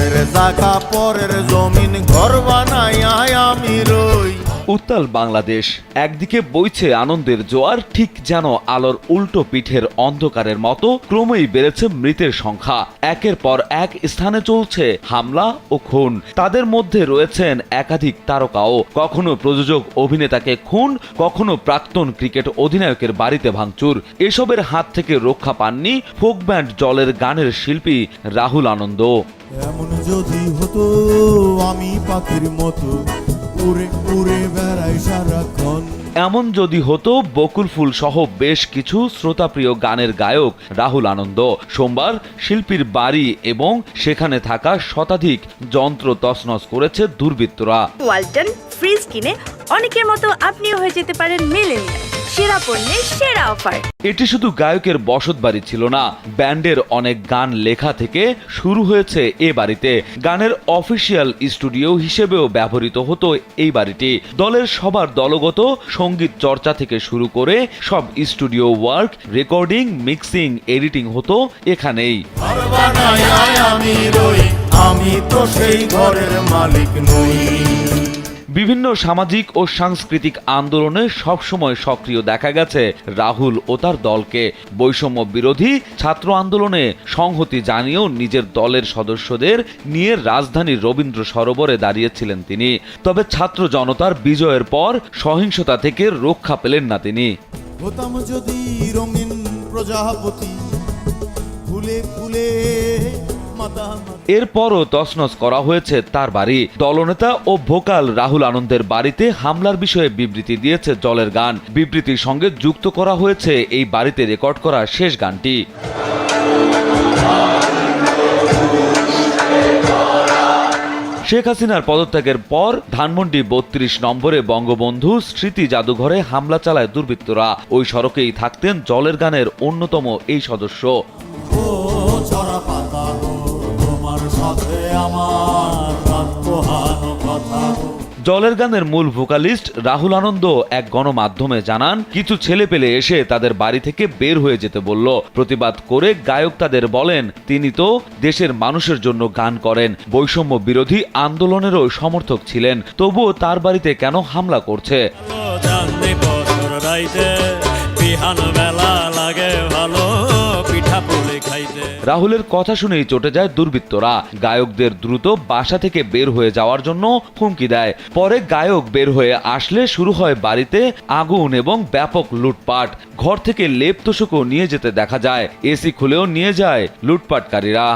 পরের জায়গা পরের জমিন ঘর বানাইয়া আমি রই। উত্তাল বাংলাদেশ, একদিকে বইছে আনন্দের জোয়ার, ঠিক যেন আলোর উল্টো পিঠের অন্ধকারের মতো ক্রমেই বেড়েছে মৃতের সংখ্যা। একের পর এক স্থানে চলছে হামলা ও খুন। তাদের মধ্যে রয়েছেন একাধিক তারকাও, কখনো প্রযোজক অভিনেতাকে খুন, কখনো প্রাক্তন ক্রিকেট অধিনায়কের বাড়িতে ভাঙচুর। এসবের হাত থেকে রক্ষা পাননি ফোক ব্যান্ড জলের গানের শিল্পী রাহুল আনন্দ। এমন যদি হতো আমি পাখির মতো উড়ে উড়ে বেড়াই সারাক্ষণ। এমন যদি হতো বকুল ফুল সহ বেশ কিছু শ্রোতাপ্রিয় গানের গায়ক রাহুল আনন্দ। সোমবার শিল্পীর বাড়ি এবং সেখানে থাকা শতাধিক যন্ত্র তছনছ করেছে দুর্বৃত্তরা। ওয়ালটন ফ্রিজ কিনে অনেকের মতো আপনিও হয়ে যেতে পারেন মিলেনিয়াল। সেরা পণ্যের সেরা অফার। এটি শুধু গায়কের বসতবাড়ি ছিল না, ব্যান্ডের অনেক গান লেখা থেকে শুরু হয়েছে এ বাড়িতে। গানের অফিসিয়াল স্টুডিও হিসেবেও ব্যবহৃত হতো এই বাড়িটি। দলের সবার দলগত সঙ্গীত চর্চা থেকে শুরু করে সব studio work, recording, mixing, editing হতো এখানেই। আমি তো সেই ঘরের মালিক নই। বিভিন্ন সামাজিক ও সাংস্কৃতিক আন্দোলনে সবসময় সক্রিয় দেখা গেছে রাহুল ও তার দলকে। বৈষম্য বিরোধী ছাত্র আন্দোলনে সংহতি জানিয়েও নিজের দলের সদস্যদের নিয়ে রাজধানীর রবীন্দ্র সরোবরে দাঁড়িয়েছিলেন তিনি। তবে ছাত্র জনতার বিজয়ের পর সহিংসতা থেকে রক্ষা পেলেন না তিনি। হতাম যদি রঙিন প্রজাপতি ফুলে ফুলে। এরপরও তছনছ করা হয়েছে তার বাড়ি। দলনেতা ও ভোকাল রাহুল আনন্দের বাড়িতে হামলার বিষয়ে বিবৃতি দিয়েছে জলের গান। বিবৃতির সঙ্গে যুক্ত করা হয়েছে এই বাড়িতে রেকর্ড করা শেষ গানটি। শেখ হাসিনার পদত্যাগের পর ধানমন্ডি ৩২ নম্বরে বঙ্গবন্ধু স্মৃতি জাদুঘরে হামলা চালায় দুর্বৃত্তরা। ওই সড়কেই থাকতেন জলের গানের অন্যতম এই সদস্য। জলের গানের মূল ভোকালিস্ট রাহুল আনন্দ এক গণমাধ্যমে জানান, কিছু ছেলে পেলে এসে তাদের বাড়ি থেকে বের হয়ে যেতে বলল। প্রতিবাদ করে গায়ক তাদের বলেন তিনি তো দেশের মানুষের জন্য গান করেন, বৈষম্য বিরোধী আন্দোলনেরও সমর্থক ছিলেন, তবুও তার বাড়িতে কেন হামলা করছে। রাহুলের কথা শুনেই চটে যায় দুর্বৃত্তরা। গায়কদের দ্রুত বাসা থেকে বের হয়ে যাওয়ার জন্য হুমকি দেয়। পরে গায়ক বের হয়ে আসলে শুরু হয় বাড়িতে আগুন এবং ব্যাপক লুটপাট। ঘর থেকে লেপ তোশকও নিয়ে যেতে দেখা যায়, এসি খুলেও নিয়ে যায় লুটপাটকারীরা।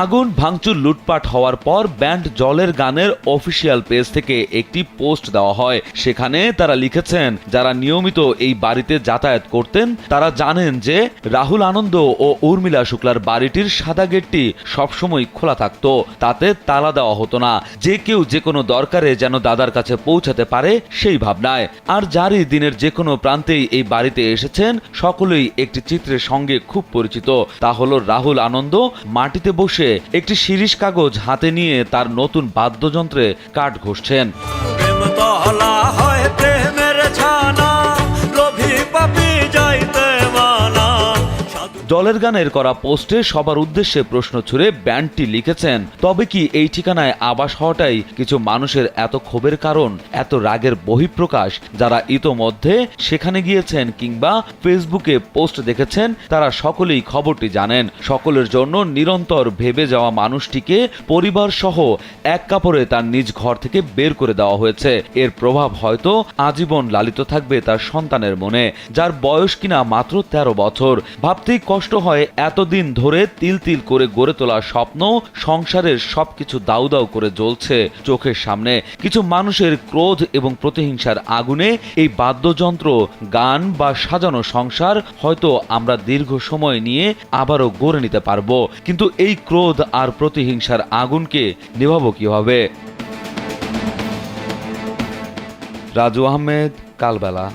আগুন, ভাঙচুর, লুটপাট হওয়ার পর ব্যান্ড জলের গানের অফিসিয়াল পেজ থেকে একটি পোস্ট দেওয়া হয়। সেখানে তারা লিখেছেন, যারা নিয়মিত এই বাড়িতে যাতায়াত করতেন তারা জানেন যে রাহুল আনন্দ ও উর্মিলা শুক্লার বাড়িটির সাদা গেটটি সবসময় খোলা থাকতো, তাতে তালা দেওয়া হতো না। যে কেউ যে কোনো দরকারে যেন দাদার কাছে পৌঁছাতে পারে সেই ভাবনায়। আর যারই দিনের যে কোনো প্রান্তেই এই বাড়িতে এসেছেন সকলেই একটি চিত্রের সঙ্গে খুব পরিচিত। তা হলো রাহুল আনন্দ মাটিতে বসে একটি শিরীষ কাগজ হাতে নিয়ে তার নতুন বাদ্যযন্ত্রে কাঠ ঘষছেন। জলের গানের করা পোস্টে সবার উদ্দেশ্যে প্রশ্ন ছুড়ে ব্যান্ডটি লিখেছেন, তবে কি এই ঠিকানায় আবাস হওয়াটাই কিছু মানুষের এত ক্ষোভের কারণ, এত রাগের বহিঃপ্রকাশ? যারা ইতোমধ্যে সেখানে গিয়েছেন কিংবা ফেসবুকে পোস্ট দেখেছেন তারা সকলেই খবরটি জানেন। সকলের জন্য নিরন্তর ভেবে যাওয়া মানুষটিকে পরিবার সহ এক কাপড়ে তার নিজ ঘর থেকে বের করে দেওয়া হয়েছে। এর প্রভাব হয়তো আজীবন লালিত থাকবে তার সন্তানের মনে, যার বয়স কিনা মাত্র ১৩ বছর। ভাবতেই কষ্ট হয়, এতদিন ধরে তিল তিল করে গড়ে তোলা স্বপ্ন, সংসারের সবকিছু দাউ দাউ করে জ্বলছে চোখের সামনে। কিছু মানুষের ক্রোধ এবং প্রতিহিংসার আগুনে এই বাদ্যযন্ত্র, গান বা সাজানো সংসার হয়তো আমরা দীর্ঘ সময় নিয়ে আবারও গড়ে নিতে পারবো, কিন্তু এই ক্রোধ আর প্রতিহিংসার আগুনকে নেভাবো কিভাবে? রাজু আহমেদ, কালবেলা।